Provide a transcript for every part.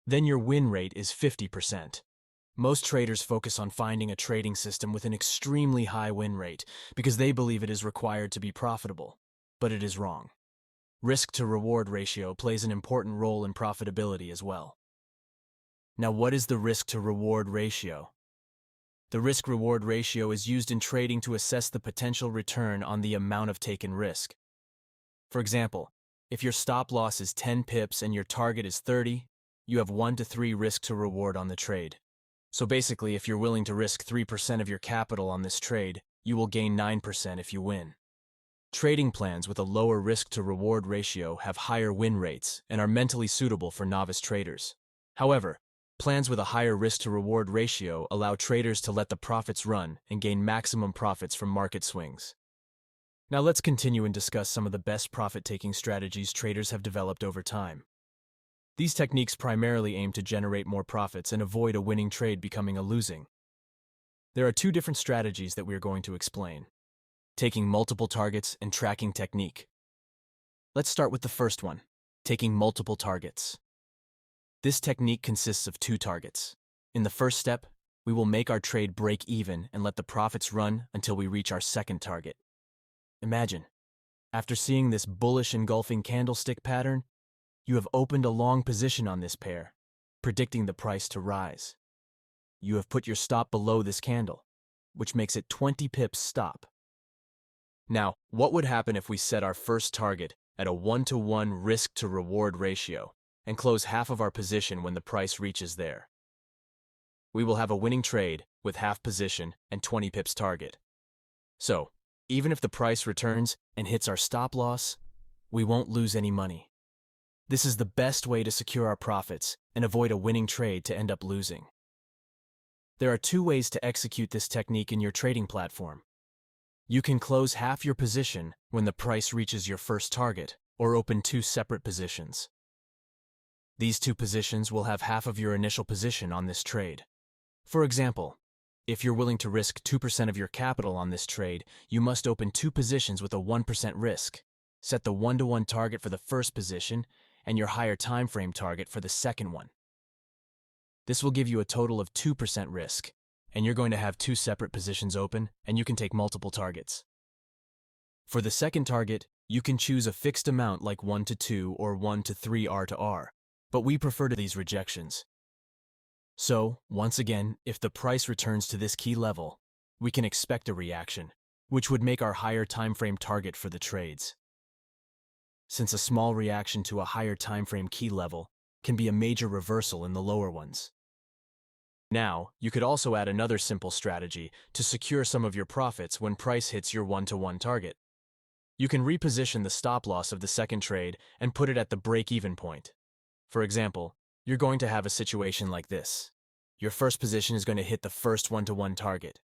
then your win rate is 50%. Most traders focus on finding a trading system with an extremely high win rate because they believe it is required to be profitable, but it is wrong. Risk-to-reward ratio plays an important role in profitability as well. Now, what is the risk-to-reward ratio? The risk-reward ratio is used in trading to assess the potential return on the amount of taken risk. For example, if your stop loss is 10 pips and your target is 30, you have 1 to 3 risk-to-reward on the trade. So basically, if you're willing to risk 3% of your capital on this trade, you will gain 9% if you win. Trading plans with a lower risk-to-reward ratio have higher win rates and are mentally suitable for novice traders. However, plans with a higher risk-to-reward ratio allow traders to let the profits run and gain maximum profits from market swings. Now let's continue and discuss some of the best profit-taking strategies traders have developed over time. These techniques primarily aim to generate more profits and avoid a winning trade becoming a losing. There are two different strategies that we are going to explain: taking multiple targets and tracking technique. Let's start with the first one, taking multiple targets. This technique consists of 2 targets. In the first step, we will make our trade break even and let the profits run until we reach our second target. Imagine, after seeing this bullish engulfing candlestick pattern, you have opened a long position on this pair, predicting the price to rise. You have put your stop below this candle, which makes it 20 pips stop. Now, what would happen if we set our first target at a 1-to-1 risk-to-reward ratio and close half of our position when the price reaches there? We will have a winning trade with half position and 20 pips target. So, even if the price returns and hits our stop loss, we won't lose any money. This is the best way to secure our profits and avoid a winning trade to end up losing. There are 2 ways to execute this technique in your trading platform. You can close half your position when the price reaches your first target, or open 2 separate positions. These 2 positions will have half of your initial position on this trade. For example, if you're willing to risk 2% of your capital on this trade, you must open 2 positions with a 1% risk. Set the 1-to-1 target for the first position and your higher time frame target for the second one. This will give you a total of 2% risk, and you're going to have 2 separate positions open, and you can take multiple targets. For the second target, you can choose a fixed amount like 1 to 2 or 1 to 3 R to R, but we prefer to these rejections. So, once again, if the price returns to this key level, we can expect a reaction, which would make our higher time frame target for the trades. Since a small reaction to a higher time frame key level can be a major reversal in the lower ones. Now, you could also add another simple strategy to secure some of your profits when price hits your 1-to-1 target. You can reposition the stop loss of the second trade and put it at the break-even point. For example, you're going to have a situation like this. Your first position is going to hit the first 1-to-1 target.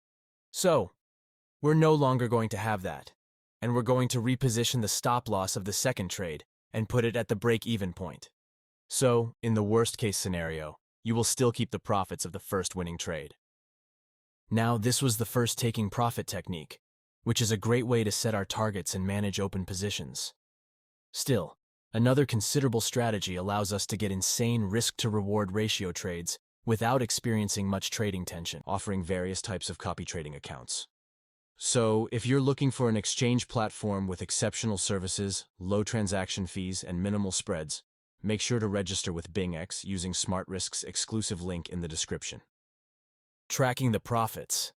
So, we're no longer going to have that, and we're going to reposition the stop loss of the second trade and put it at the break-even point. So, in the worst-case scenario, you will still keep the profits of the first winning trade. Now, this was the first taking profit technique, which is a great way to set our targets and manage open positions. Still, another considerable strategy allows us to get insane risk-to-reward ratio trades without experiencing much trading tension, offering various types of copy trading accounts. So, if you're looking for an exchange platform with exceptional services, low transaction fees, and minimal spreads, make sure to register with BingX using SmartRisk's exclusive link in the description. Tracking the profits.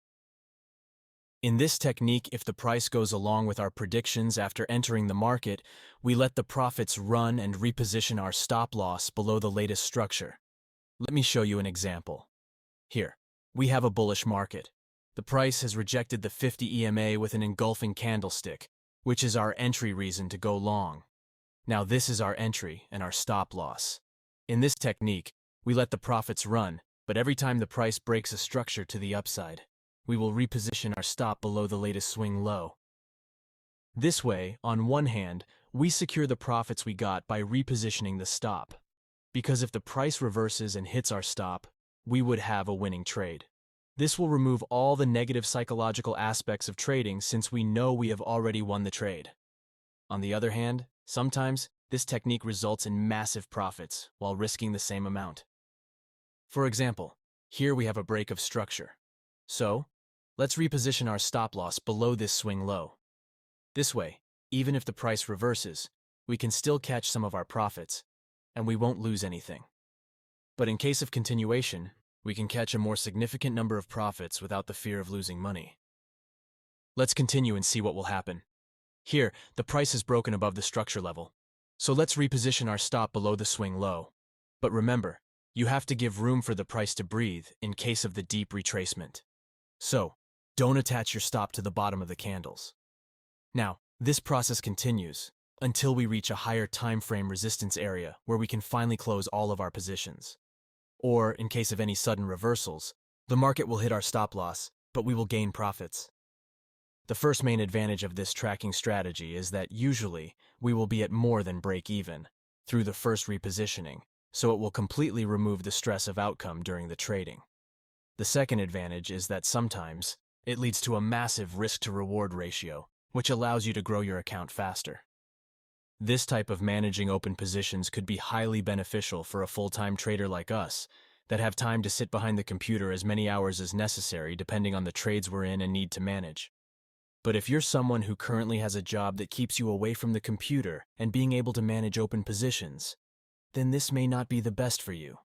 In this technique, if the price goes along with our predictions after entering the market, we let the profits run and reposition our stop loss below the latest structure. Let me show you an example. Here, we have a bullish market. The price has rejected the 50 EMA with an engulfing candlestick, which is our entry reason to go long. Now this is our entry and our stop loss. In this technique, we let the profits run, but every time the price breaks a structure to the upside, we will reposition our stop below the latest swing low. This way, on one hand, we secure the profits we got by repositioning the stop, because if the price reverses and hits our stop, we would have a winning trade. This will remove all the negative psychological aspects of trading since we know we have already won the trade. On the other hand, sometimes this technique results in massive profits while risking the same amount. For example, here we have a break of structure. So, let's reposition our stop loss below this swing low. This way, even if the price reverses, we can still catch some of our profits, and we won't lose anything. But in case of continuation, we can catch a more significant number of profits without the fear of losing money. Let's continue and see what will happen. Here, the price is broken above the structure level, so let's reposition our stop below the swing low. But remember, you have to give room for the price to breathe in case of the deep retracement. So, don't attach your stop to the bottom of the candles. Now, this process continues until we reach a higher time frame resistance area where we can finally close all of our positions. Or, in case of any sudden reversals, the market will hit our stop loss, but we will gain profits. The first main advantage of this tracking strategy is that usually we will be at more than break even through the first repositioning, so it will completely remove the stress of outcome during the trading. The second advantage is that sometimes it leads to a massive risk-to-reward ratio, which allows you to grow your account faster. This type of managing open positions could be highly beneficial for a full-time trader like us that have time to sit behind the computer as many hours as necessary depending on the trades we're in and need to manage. But if you're someone who currently has a job that keeps you away from the computer and being able to manage open positions, then this may not be the best for you.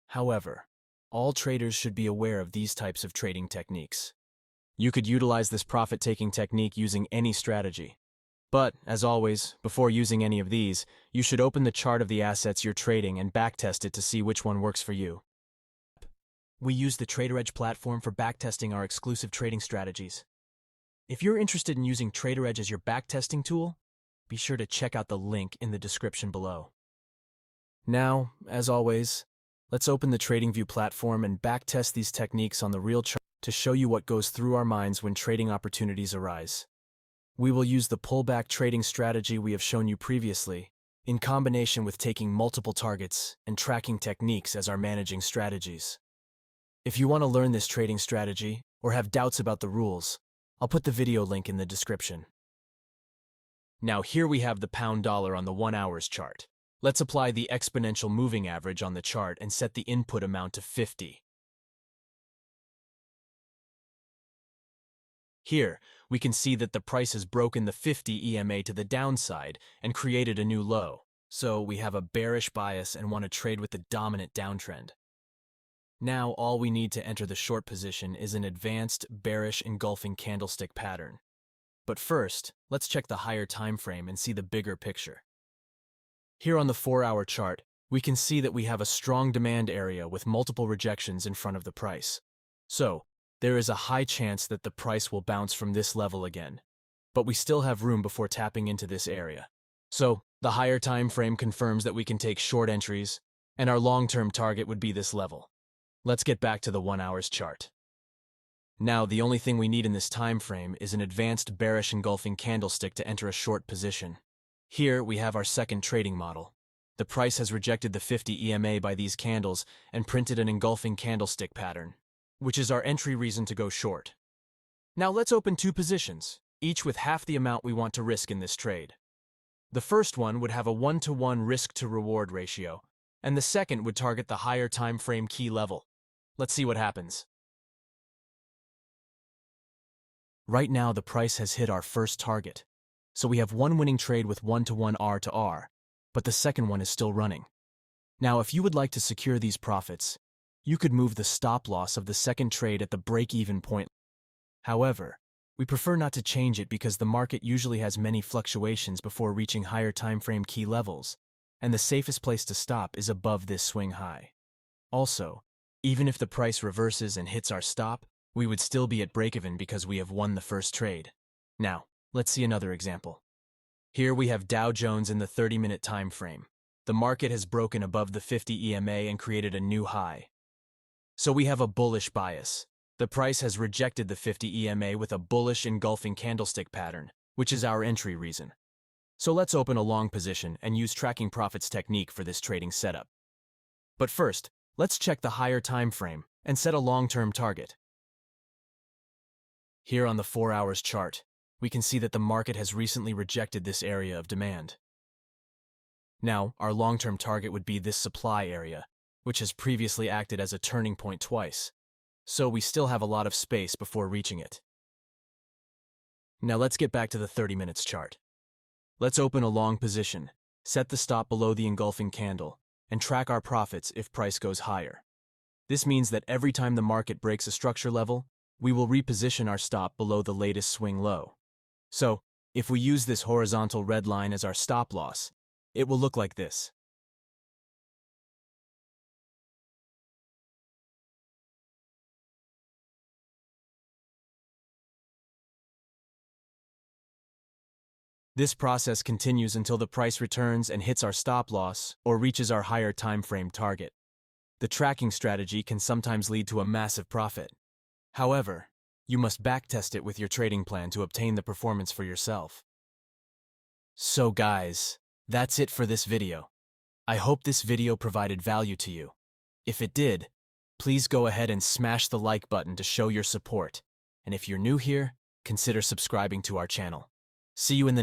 However, all traders should be aware of these types of trading techniques. You could utilize this profit-taking technique using any strategy. But, as always, before using any of these, you should open the chart of the assets you're trading and backtest it to see which one works for you. We use the TraderEdge platform for backtesting our exclusive trading strategies. If you're interested in using TraderEdge as your backtesting tool, be sure to check out the link in the description below. Now, as always, let's open the TradingView platform and backtest these techniques on the real chart to show you what goes through our minds when trading opportunities arise. We will use the pullback trading strategy we have shown you previously, in combination with taking multiple targets and tracking techniques as our managing strategies. If you want to learn this trading strategy or have doubts about the rules, I'll put the video link in the description. Now here we have the pound dollar on the 1 hours chart. Let's apply the exponential moving average on the chart and set the input amount to 50. Here, we can see that the price has broken the 50 EMA to the downside and created a new low. So we have a bearish bias and want to trade with the dominant downtrend. Now all we need to enter the short position is an advanced bearish engulfing candlestick pattern. But first, let's check the higher time frame and see the bigger picture. Here on the 4-hour chart, we can see that we have a strong demand area with multiple rejections in front of the price. So, there is a high chance that the price will bounce from this level again. But we still have room before tapping into this area. So, the higher time frame confirms that we can take short entries, and our long-term target would be this level. Let's get back to the 1 hours chart. Now, the only thing we need in this time frame is an advanced bearish engulfing candlestick to enter a short position. Here, we have our second trading model. The price has rejected the 50 EMA by these candles and printed an engulfing candlestick pattern, which is our entry reason to go short. Now let's open 2 positions, each with half the amount we want to risk in this trade. The first one would have a 1-to-1 risk-to-reward ratio, and the second would target the higher time frame key level. Let's see what happens. Right now, the price has hit our first target. So we have one winning trade with 1-to-1 R to R, but the second one is still running. Now, if you would like to secure these profits, you could move the stop loss of the second trade at the break-even point. However, we prefer not to change it because the market usually has many fluctuations before reaching higher time frame key levels, and the safest place to stop is above this swing high. Also, even if the price reverses and hits our stop, we would still be at break-even because we have won the first trade. Now, let's see another example. Here we have Dow Jones in the 30-minute time frame. The market has broken above the 50 EMA and created a new high. So we have a bullish bias. The price has rejected the 50 EMA with a bullish engulfing candlestick pattern, which is our entry reason. So let's open a long position and use tracking profits technique for this trading setup. But first, let's check the higher time frame and set a long-term target. Here on the 4 hours chart, we can see that the market has recently rejected this area of demand. Now, our long-term target would be this supply area, which has previously acted as a turning point twice, so we still have a lot of space before reaching it. Now let's get back to the 30 minutes chart. Let's open a long position, set the stop below the engulfing candle, and track our profits if price goes higher. This means that every time the market breaks a structure level, we will reposition our stop below the latest swing low. So, if we use this horizontal red line as our stop loss, it will look like this. This process continues until the price returns and hits our stop loss or reaches our higher time frame target. The tracking strategy can sometimes lead to a massive profit. However, you must backtest it with your trading plan to obtain the performance for yourself. So guys, that's it for this video. I hope this video provided value to you. If it did, please go ahead and smash the like button to show your support. And if you're new here, consider subscribing to our channel. See you in the next